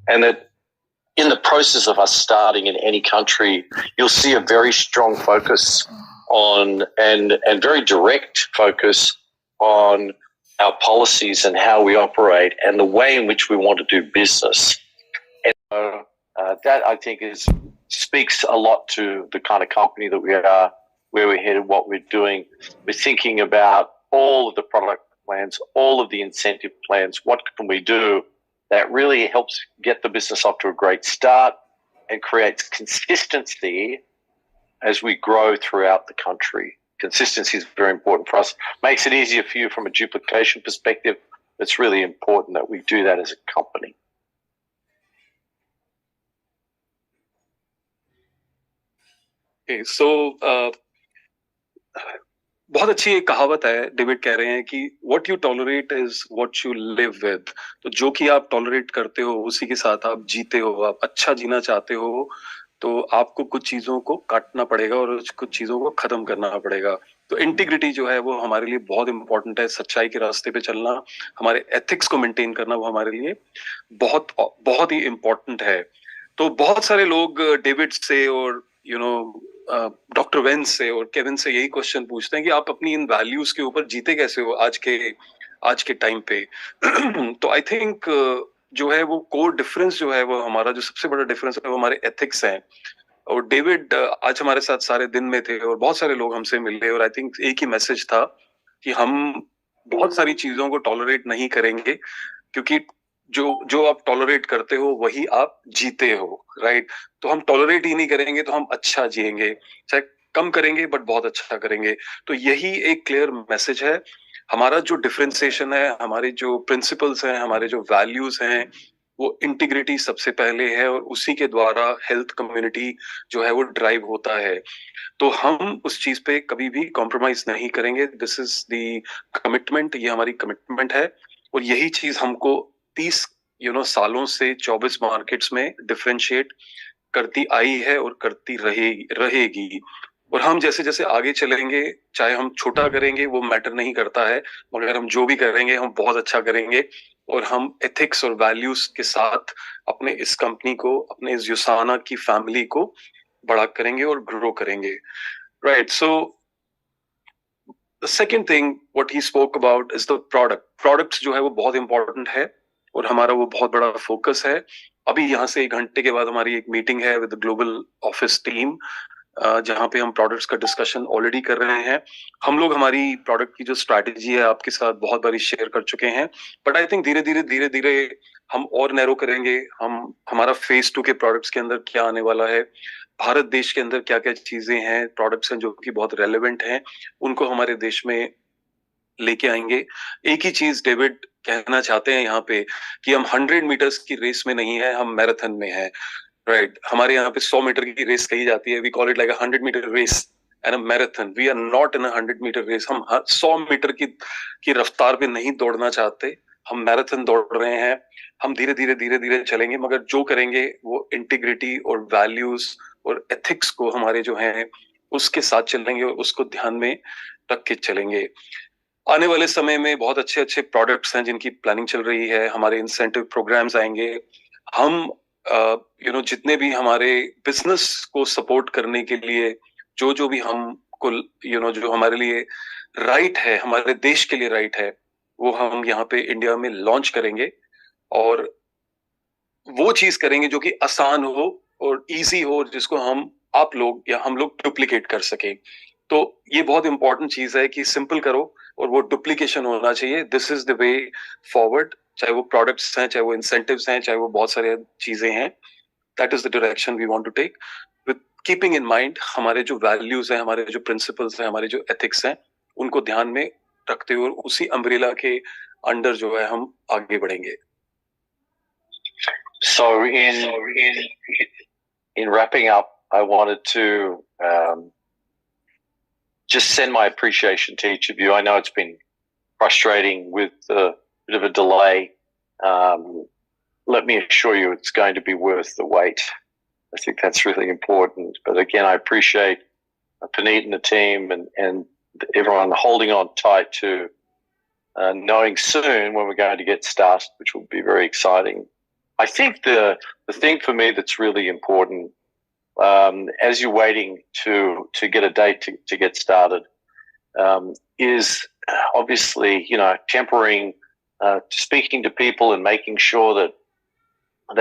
and that in the process of us starting in any country, you'll see a very strong focus on and very direct focus on our policies and how we operate and the way in which we want to do business. And so that I think speaks a lot to the kind of company that we are, where we're headed, what we're doing. We're thinking about all of the product plans, all of the incentive plans. What can we do that really helps get the business off to a great start and creates consistency as we grow throughout the country. Consistency is very important for us. Makes it easier for you from a duplication perspective. It's really important that we do that as a company. Okay, so बहुत अच्छी एक कहावत है, David कह रहे हैं कि what you tolerate is what you live with. तो जो कि आप टॉलरेट करते हो उसी के साथ आप जीते हो. आप अच्छा जीना चाहते हो तो आपको कुछ चीजों को काटना पड़ेगा और कुछ चीजों को खत्म करना पड़ेगा. तो इंटीग्रिटी जो है वो हमारे लिए बहुत इंपॉर्टेंट है. सच्चाई के रास्ते पे चलना, हमारे एथिक्स को मेंटेन करना, वो हमारे लिए बहुत बहुत ही इंपॉर्टेंट है. तो बहुत सारे लोग डेविड से और डॉक्टर वेंस से और केविन से यही क्वेश्चन पूछते हैं कि आप अपनी इन वैल्यूज के ऊपर जीते कैसे हो आज के टाइम पे. तो आई थिंक जो है वो कोर डिफरेंस जो है वो हमारा जो सबसे बड़ा डिफरेंस है वो हमारे एथिक्स हैं. और डेविड आज हमारे साथ सारे दिन में थे और बहुत सारे लोग हमसे मिले और आई थिंक एक ही मैसेज था कि हम बहुत सारी चीजों को टॉलरेट नहीं करेंगे क्योंकि जो आप टॉलरेट करते हो वही आप जीते हो, राइट. तो हम टॉलरेट ही नहीं करेंगे तो हम अच्छा जिएंगे, चाहे कम करेंगे बट बहुत अच्छा करेंगे. तो यही एक क्लियर मैसेज है. हमारा जो डिफरेंशिएशन है, हमारे जो प्रिंसिपल्स हैं, हमारे जो वैल्यूज हैं, वो इंटीग्रिटी सबसे पहले है और उसी के द्वारा हेल्थ कम्युनिटी जो है वो ड्राइव होता है. तो हम उस चीज पे कभी भी कॉम्प्रोमाइज नहीं करेंगे. दिस इज द कमिटमेंट, ये हमारी कमिटमेंट है और यही चीज हमको 30 सालों से 24 मार्केट्स में डिफरेंशिएट करती आई है और करती रहेगी. और हम जैसे जैसे आगे चलेंगे, चाहे हम छोटा करेंगे वो मैटर नहीं करता है, मगर हम जो भी करेंगे हम बहुत अच्छा करेंगे और हम एथिक्स और वैल्यूज के साथ अपने इस कंपनी को, अपने इस यूसाना की फैमिली को बड़ा करेंगे और ग्रो करेंगे, right. So the second thing what he spoke about is the products जो है वो बहुत इंपॉर्टेंट है और हमारा वो बहुत बड़ा फोकस है. अभी यहाँ से 1 घंटे के बाद हमारी एक मीटिंग है विद ग्लोबल ऑफिस टीम जहाँ पे हम प्रोडक्ट्स का डिस्कशन ऑलरेडी कर रहे हैं. हम लोग हमारी प्रोडक्ट की जो स्ट्रैटेजी है आपके साथ बहुत बारी शेयर कर चुके हैं, बट आई थिंक धीरे धीरे हम और नैरो करेंगे. हमारा फेज 2 के प्रोडक्ट्स के अंदर क्या आने वाला है, भारत देश के अंदर क्या क्या चीजें हैं, प्रोडक्ट्स हैं जो कि बहुत रेलेवेंट हैं, उनको हमारे देश में लेके आएंगे. एक ही चीज डेविड कहना चाहते हैं यहाँ पे कि हम 100 मीटर्स की रेस में नहीं है, हम मैराथन में है, राइट. हमारे यहाँ पे 100 मीटर की रेस कही जाती है. We call it like 100 meter race and a marathon. We are not in 100 meter race. हम 100 मीटर की रफ्तार पे नहीं दौड़ना चाहते, हम मैराथन दौड़ रहे हैं. हम धीरे धीरे चलेंगे, मगर जो करेंगे वो इंटीग्रिटी और वैल्यूज और एथिक्स को हमारे जो है उसके साथ चलेंगे और उसको ध्यान में रख के चलेंगे. आने वाले समय में बहुत अच्छे अच्छे प्रोडक्ट्स हैं जिनकी प्लानिंग चल रही है. हमारे इंसेंटिव प्रोग्राम्स आएंगे. हम जितने भी हमारे बिजनेस को सपोर्ट करने के लिए जो भी हमको जो हमारे लिए राइट है, हमारे देश के लिए राइट है, वो हम यहाँ पे इंडिया में लॉन्च करेंगे और वो चीज करेंगे जो कि आसान हो और इजी हो, जिसको आप लोग या हम लोग डुप्लीकेट कर सके. तो ये बहुत इंपॉर्टेंट चीज है कि सिंपल करो और वो डुप्लीकेशन होना चाहिए. This is the way forward. चाहे वो प्रोडक्ट्स हैं, चाहे वो इंसेंटिव्स हैं, चाहे वो बहुत सारी चीजें हैं. That is the direction we want to take with keeping in mind हमारे जो वैल्यूज हैं, हमारे जो प्रिंसिपल्स हैं, हमारे जो एथिक्स हैं, उनको ध्यान में रखते हुए उसी अम्ब्रेला के अंडर जो है हम आगे बढ़ेंगे. So in wrapping up, I wanted to just send my appreciation to each of you. I know it's been frustrating with a bit of a delay. Let me assure you it's going to be worth the wait. I think that's really important. But again, I appreciate Puneet and the team and everyone holding on tight to knowing soon when we're going to get started, which will be very exciting. I think the thing for me that's really important, as you're waiting to get a date to get started, is obviously, tempering, speaking to people and making sure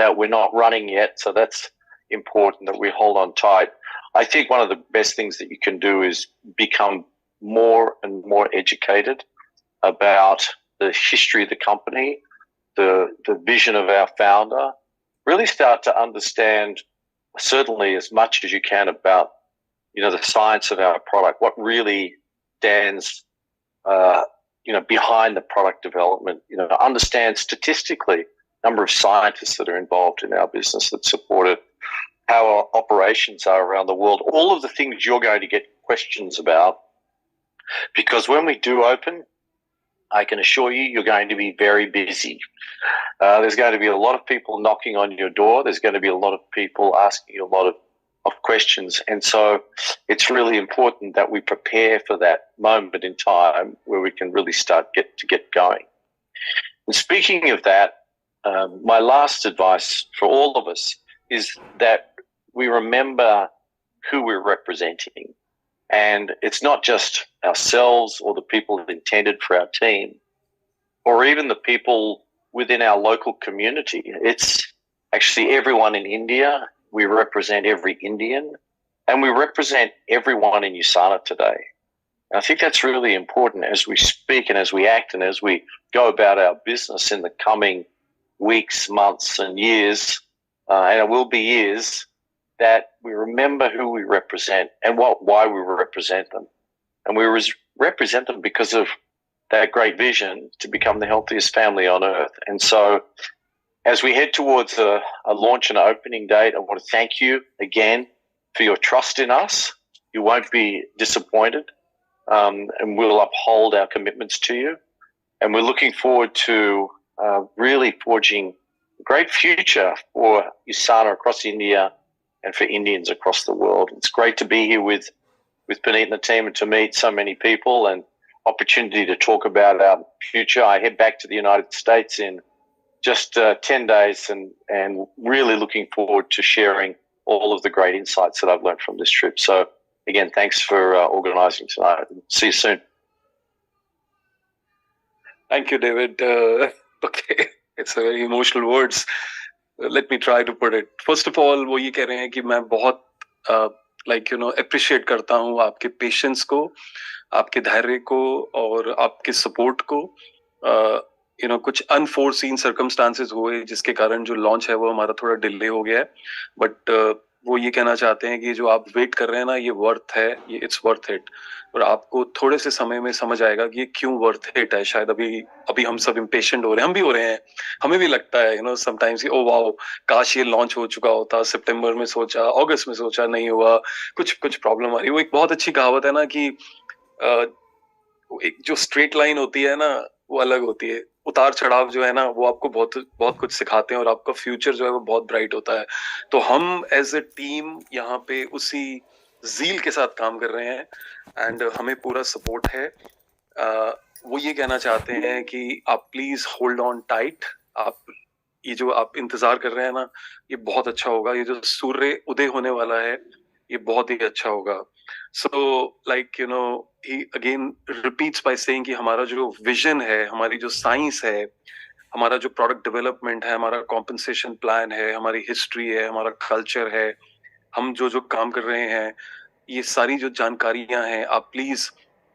that we're not running yet. So that's important, that we hold on tight. I think one of the best things that you can do is become more and more educated about the history of the company, the vision of our founder. Really start to understand, certainly as much as you can, about the science of our product, what really stands behind the product development. Understand statistically number of scientists that are involved in our business that support it, how our operations are around the world, all of the things you're going to get questions about. Because when we do open, I can assure you, you're going to be very busy. There's going to be a lot of people knocking on your door. There's going to be a lot of people asking you a lot of questions. And so it's really important that we prepare for that moment in time where we can really start to get going. And speaking of that, my last advice for all of us is that we remember who we're representing. And it's not just ourselves or the people intended for our team, or even the people within our local community. It's actually everyone in India. We represent every Indian, and we represent everyone in Usana today. And I think that's really important as we speak and as we act and as we go about our business in the coming weeks, months, and years, and it will be years, that we remember who we represent and why we represent them. And we represent them because of that great vision to become the healthiest family on earth. And so as we head towards a launch and opening date, I want to thank you again for your trust in us. You won't be disappointed, and we'll uphold our commitments to you. And we're looking forward to really forging a great future for Usana across India and for Indians across the world. It's great to be here with Puneet and the team and to meet so many people and opportunity to talk about our future. I head back to the United States in just 10 days and really looking forward to sharing all of the great insights that I've learned from this trip. So again, thanks for organizing tonight. See you soon. Thank you, David. Okay, it's a very emotional words. Let me try to put it. First of all, वो ये कह रहे हैं कि मैं बहुत appreciate करता हूँ आपके patience को, आपके धैर्य को और आपके support को. कुछ unforeseen circumstances हुए जिसके कारण जो launch है वो हमारा थोड़ा delay हो गया है. But वो ये कहना चाहते हैं कि जो आप वेट कर रहे हैं ना, ये वर्थ है, ये इट्स वर्थ इट. और आपको थोड़े से समय में समझ आएगा कि ये क्यों वर्थ इट है. शायद अभी हम सब इम्पेशेंट हो रहे हैं, हम भी हो रहे हैं, हमें भी लगता है समटाइम्स ओ वाओ, काश ये लॉन्च हो चुका होता, सितंबर में सोचा, अगस्त में सोचा, नहीं हुआ, कुछ प्रॉब्लम आ रही. वो एक बहुत अच्छी कहावत है ना कि एक जो स्ट्रेट लाइन होती है ना, वो अलग होती है. उतार चढ़ाव जो है ना, वो आपको बहुत कुछ सिखाते हैं और आपका फ्यूचर जो है वो बहुत ब्राइट होता है. तो हम एज ए टीम यहाँ पे उसी ज़ील के साथ काम कर रहे हैं एंड हमें पूरा सपोर्ट है. वो ये कहना चाहते हैं कि आप प्लीज होल्ड ऑन टाइट. ये जो आप इंतजार कर रहे हैं ना, ये बहुत अच्छा होगा. ये जो सूर्य उदय होने वाला है, ये बहुत ही अच्छा होगा. So he again repeats by saying कि हमारा जो विजन है, हमारी जो साइंस है, हमारा जो प्रोडक्ट डेवलपमेंट है, हमारा कॉम्पनसेशन प्लान है, हमारी हिस्ट्री है, हमारा कल्चर है, हम जो काम कर रहे हैं, ये सारी जो जानकारियां हैं, आप प्लीज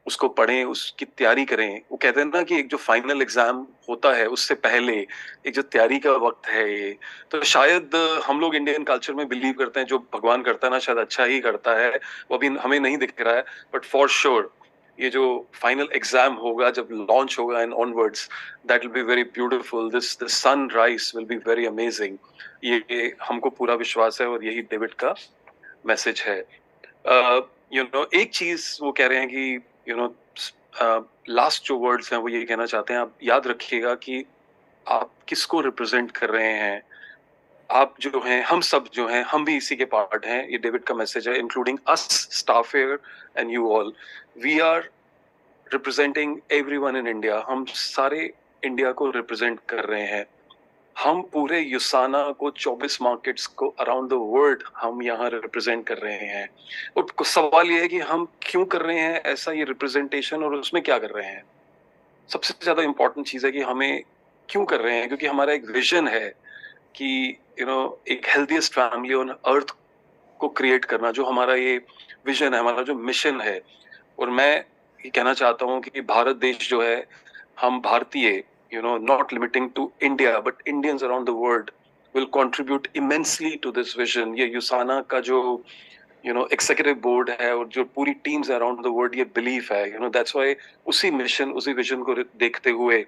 उसको पढ़ें, उसकी तैयारी करें. वो कहते हैं ना कि एक जो फाइनल एग्जाम होता है उससे पहले एक जो तैयारी का वक्त है ये, तो शायद हम लोग इंडियन कल्चर में बिलीव करते हैं जो भगवान करता है ना, शायद अच्छा ही करता है. वो अभी हमें नहीं दिख रहा है, बट फॉर श्योर ये जो फाइनल एग्जाम होगा, जब लॉन्च होगा and onwards, that will be very beautiful. This sunrise will be very amazing. ये हमको पूरा विश्वास है और यही डेविड का मैसेज है. एक चीज वो कह रहे हैं कि लास्ट जो वर्ड्स हैं वो ये कहना चाहते हैं, आप याद रखिएगा कि आप किसको रिप्रेजेंट कर रहे हैं. आप जो हैं, हम सब जो हैं, हम भी इसी के पार्ट हैं. ये डेविड का मैसेज है, including us staff here and you all. We are representing everyone in India. हम सारे इंडिया को रिप्रेजेंट कर रहे हैं. हम पूरे यूसाना को 24 मार्केट्स को अराउंड द वर्ल्ड हम यहाँ रिप्रेजेंट कर रहे हैं। और सवाल ये है कि हम क्यों कर रहे हैं ऐसा ये रिप्रेजेंटेशन, और उसमें क्या कर रहे हैं। सबसे ज्यादा इंपॉर्टेंट चीज है कि हमें क्यों कर रहे हैं, क्योंकि हमारा एक विजन है कि एक हेल्थीएस्ट फैमिली ऑन अर्थ को क्रिएट करना, जो हमारा ये विजन है, हमारा जो मिशन है। और मैं ये कहना चाहता हूँ कि भारत देश जो है, हम भारतीय not limiting to India but Indians around the world will contribute immensely to this vision। ये यूसाना का जो एग्जीक्यूटिव बोर्ड है और जो पूरी टीम्स अराउंड द वर्ल्ड ये बिलीफ है, दैट्स व्हाई उसी मिशन उसी विजन को देखते हुए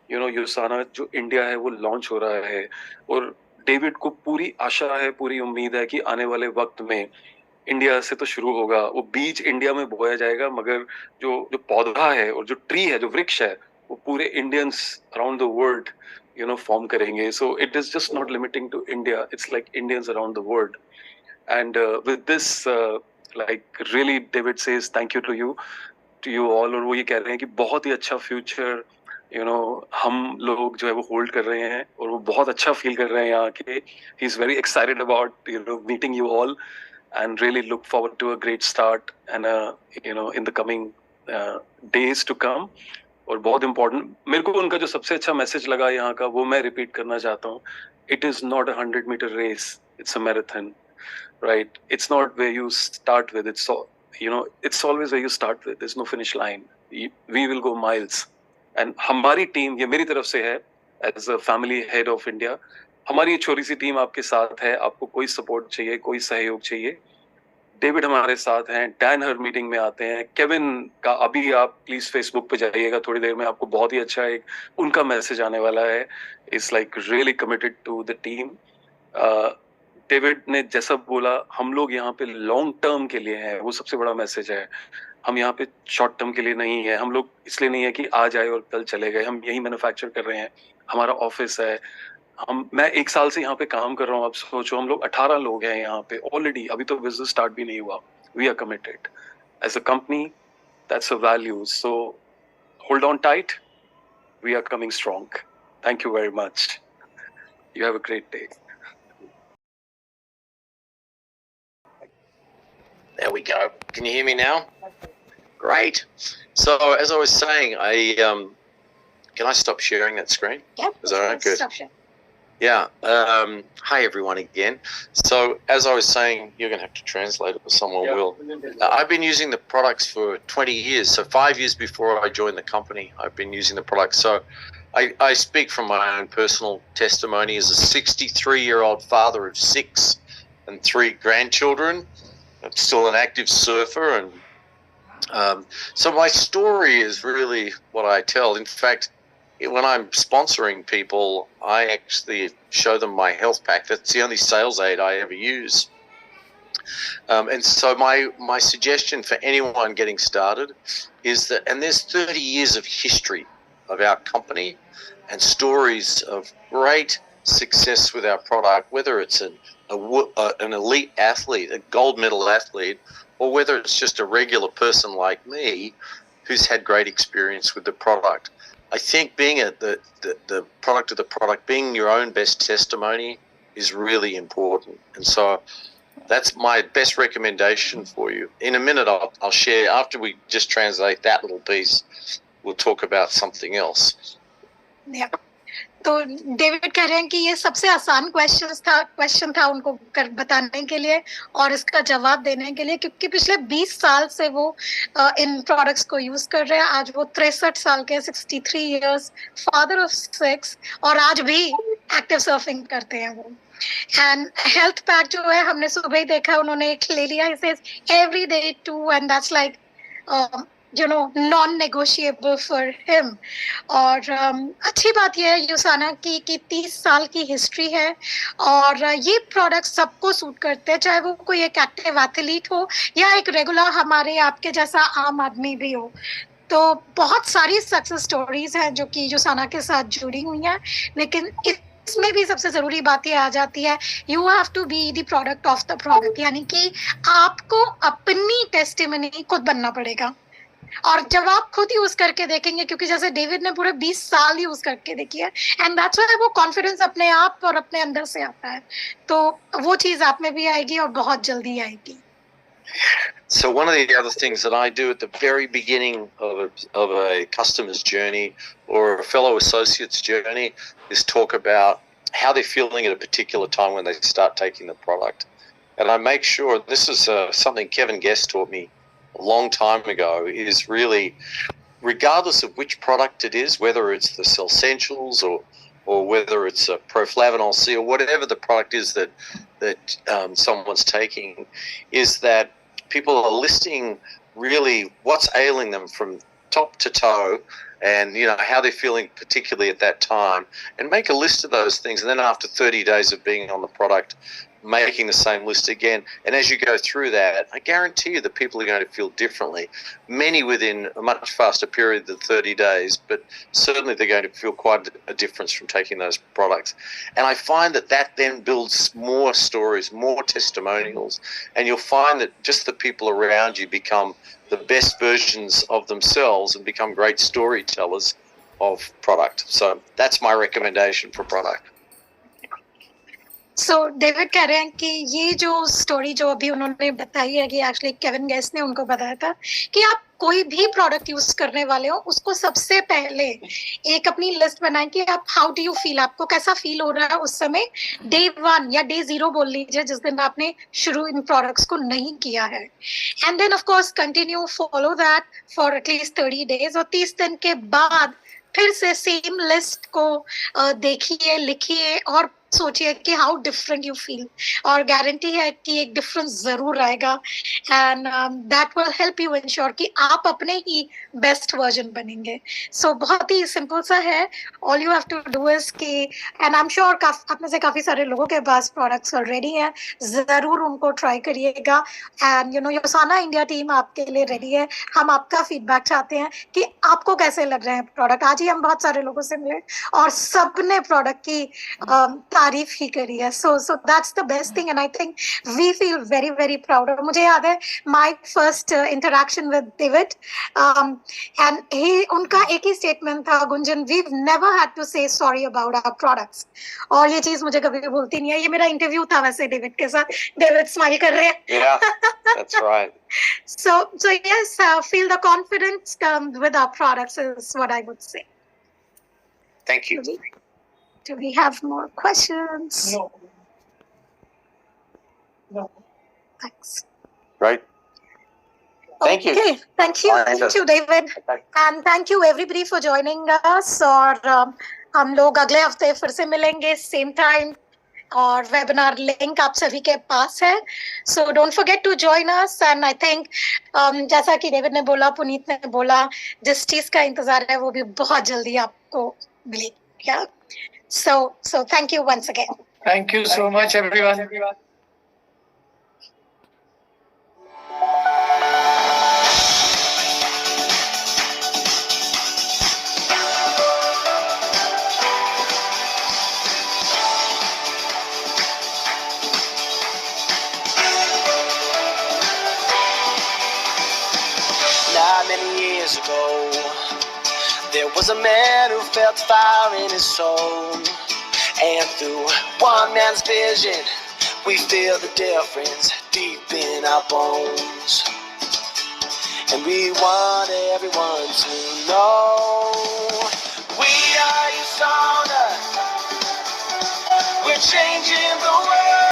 यूसाना जो इंडिया है वो लॉन्च हो रहा है। और डेविड को पूरी आशा है, पूरी उम्मीद है कि आने वाले वक्त में इंडिया से तो शुरू होगा, वो बीज इंडिया में बोया जाएगा, मगर जो जो पौधा है और जो ट्री है, जो वृक्ष है, वो पूरे Indians around the world form करेंगे। So it is just not limiting to India, it's like Indians around the world. And with this, really, David says thank you to you all। और वो ये कह रहे हैं कि बहुत ही अच्छा फ्यूचर हम लोग जो है वो होल्ड कर रहे हैं, और वो बहुत अच्छा फील कर रहे हैं यहाँ के। He is very excited about meeting you all, and really look forward to a great start and in the coming days to come। और बहुत इम्पोर्टेंट मेरे को उनका जो सबसे अच्छा मैसेज लगा यहाँ का, वो मैं रिपीट करना चाहता हूँ। It is not a 100-meter race, it's a marathon, right? It's not where you start with, it's it's always where you start with, there's no finish line। We will go miles। and हमारी team ये मेरी तरफ से है, as a family head of India, हमारी छोटी सी team आपके साथ है। आपको कोई सपोर्ट चाहिए, कोई सहयोग चाहिए, डेविड हमारे साथ हैं, डैन हर मीटिंग में आते हैं, केविन का अभी आप प्लीज फेसबुक पे जाइएगा, थोड़ी देर में आपको बहुत ही अच्छा एक उनका मैसेज आने वाला है। It's like really committed to the team. David ने जैसा बोला, हम लोग यहाँ पे लॉन्ग टर्म के लिए हैं, वो सबसे बड़ा मैसेज है। हम यहाँ पे शॉर्ट टर्म के लिए नहीं है। हम लोग इसलिए नहीं है कि आज आए और कल चले गए, हम यही मैन्युफैक्चर कर रहे हैं, हमारा ऑफिस है। मैं 1 साल से यहाँ पे काम कर रहा हूँ। आप सोचो, हम लोग 18 लोग हैं यहाँ पे ऑलरेडी, अभी तो बिजनेस स्टार्ट भी नहीं हुआ। We are committed as a company, that's a value. So hold on tight, we are coming strong. Thank you very much, you have a great day. There we go. Can you hear me now? Great. So as I was saying, can I stop sharing that screen? Yep. Is that right? Good. Stop sharing. Yeah. Hi everyone again. So as I was saying, you're going to have to translate it, or someone will. I've been using the products for 20 years. So 5 years before I joined the company, I've been using the products. So I speak from my own personal testimony as a 63-year-old father of 6 and 3 grandchildren. I'm still an active surfer, and so my story is really what I tell. In fact, when I'm sponsoring people, I actually show them my health pack. That's the only sales aid I ever use. And so my suggestion for anyone getting started is that, and there's 30 years of history of our company and stories of great success with our product, whether it's an elite athlete, a gold medal athlete, or whether it's just a regular person like me who's had great experience with the product. I think being the product of the product, being your own best testimony is really important. And so that's my best recommendation for you. In a minute, I'll share, after we just translate that little piece, we'll talk about something else. Yeah. तो David कह रहे हैं कि ये सबसे आसान question था उनको बताने के लिए और इसका जवाब देने के लिए, क्योंकि पिछले 20 साल से वो इन प्रोडक्ट्स को यूज कर रहे हैं। आज वो 63 साल के, 63 इयर्स, फादर ऑफ 6, और आज भी एक्टिव सर्फिंग करते हैं वो। एंड हेल्थ पैक जो है, हमने सुबह ही देखा, उन्होंने एक ले लिया, every day 2, and that's like non-negotiable for him। और अच्छी बात यह है यूसाना की कि 30 साल की हिस्ट्री है और ये प्रोडक्ट सबको सूट करते हैं, चाहे वो कोई एक एक्टिव एथलीट हो या एक रेगुलर हमारे आपके जैसा आम आदमी भी हो। तो बहुत सारी सक्सेस स्टोरीज हैं जो कि यूसाना के साथ जुड़ी हुई हैं, लेकिन इसमें भी सबसे जरूरी बात ये आ जाती है, you have to be the product of the product, यानी कि आपको अपनी टेस्टिमनी खुद बनना पड़ेगा। और जब आप खुद यूज करके देखेंगे, क्योंकि जैसे डेविड ने पूरे 20 साल यूज करके देखी है, एंड दैट्स व्हाई वो कॉन्फिडेंस अपने आप और अपने अंदर से आता है, तो वो चीज आप में भी आएगी और बहुत जल्दी आएगी. So one of the other things that I do at the very beginning of a customer's journey or a fellow associate's journey is talk about how they're feeling at a particular time when they start taking the product. And I make sure, this is something Kevin Guest taught me a long time ago, is really, regardless of which product it is, whether it's the Cellsentials or whether it's a Proflavanol C or whatever the product is that someone's taking, is that people are listing really what's ailing them from top to toe, and how they're feeling particularly at that time, and make a list of those things. And then after 30 days of being on the product, making the same list again. And as you go through that, I guarantee you that people are going to feel differently. Many within a much faster period than 30 days, but certainly they're going to feel quite a difference from taking those products. And I find that then builds more stories, more testimonials, and you'll find that just the people around you become the best versions of themselves and become great storytellers of product. So that's my recommendation for product. So David कह रहे हैं कि ये जो story जो अभी उन्होंने बताई है कि एक्चुअली केविन गेस्ट ने उनको बताया था कि आप कोई भी प्रोडक्ट यूज करने वाले हो, उसको सबसे पहले एक अपनी लिस्ट बनाएं कि आप हाउ डू यू फील, आपको कैसा फील हो रहा है उस समय, डे 1 या डे 0 बोल लीजिए जिस दिन आपने शुरू इन प्रोडक्ट्स को नहीं किया है, and then of course continue follow that for at least 30 days, और 30 दिन के बाद फिर से सेम लिस्ट को देखिए, लिखिए और सोचिए कि हाउ डिफरेंट यू फील, और गारंटी है कि एक डिफरेंस जरूर आएगा, and that will help you ensure कि आप अपने ही बेस्ट वर्जन बनेंगे. सो बहुत ही सिंपल सा है, all you have to do is कि, एंड आई एम श्योर आप में से काफी सारे लोगों के पास प्रोडक्ट्स ऑलरेडी हैं, जरूर उनको ट्राई करिएगा. एंड यूसाना इंडिया टीम आपके लिए रेडी है. हम आपका फीडबैक चाहते हैं कि आपको कैसे लग रहे हैं प्रोडक्ट. आज ही हम बहुत सारे लोगों से मिले और सबने प्रोडक्ट की तारीफ ही करी है. So that's the best thing, and I think we feel very very proud. मुझे याद है my first interaction with David, and he उनका एक ही स्टेटमेंट था, Gunjan, we never had to say sorry about our products, और ये चीज मुझे कभी भूलती नहीं है. ये मेरा इंटरव्यू था वैसे डेविड के साथ. डेविड स्माइल कर रहे हैं. Yeah, that's right. So yes, feel the confidence with our products is what I would say. Thank you. Do we have more questions? No. Thanks. Right. Thank you. Okay, thank you. Thank you, David. And thank you everybody for joining us. और हम लोग अगले हफ्ते फिर से मिलेंगे same time, और webinar link आप सभी के पास है. So don't forget to join us. And I think जैसा कि डेविड ने बोला, पुनीत ने बोला, जिस चीज का इंतजार है वो भी बहुत जल्दी आपको मिलेगी. So thank you once again. Thank you so much, everyone. Not many years ago, there was a man who felt fire in his soul, and through one man's vision, we feel the difference deep in our bones, and we want everyone to know we are Usana. We're changing the world.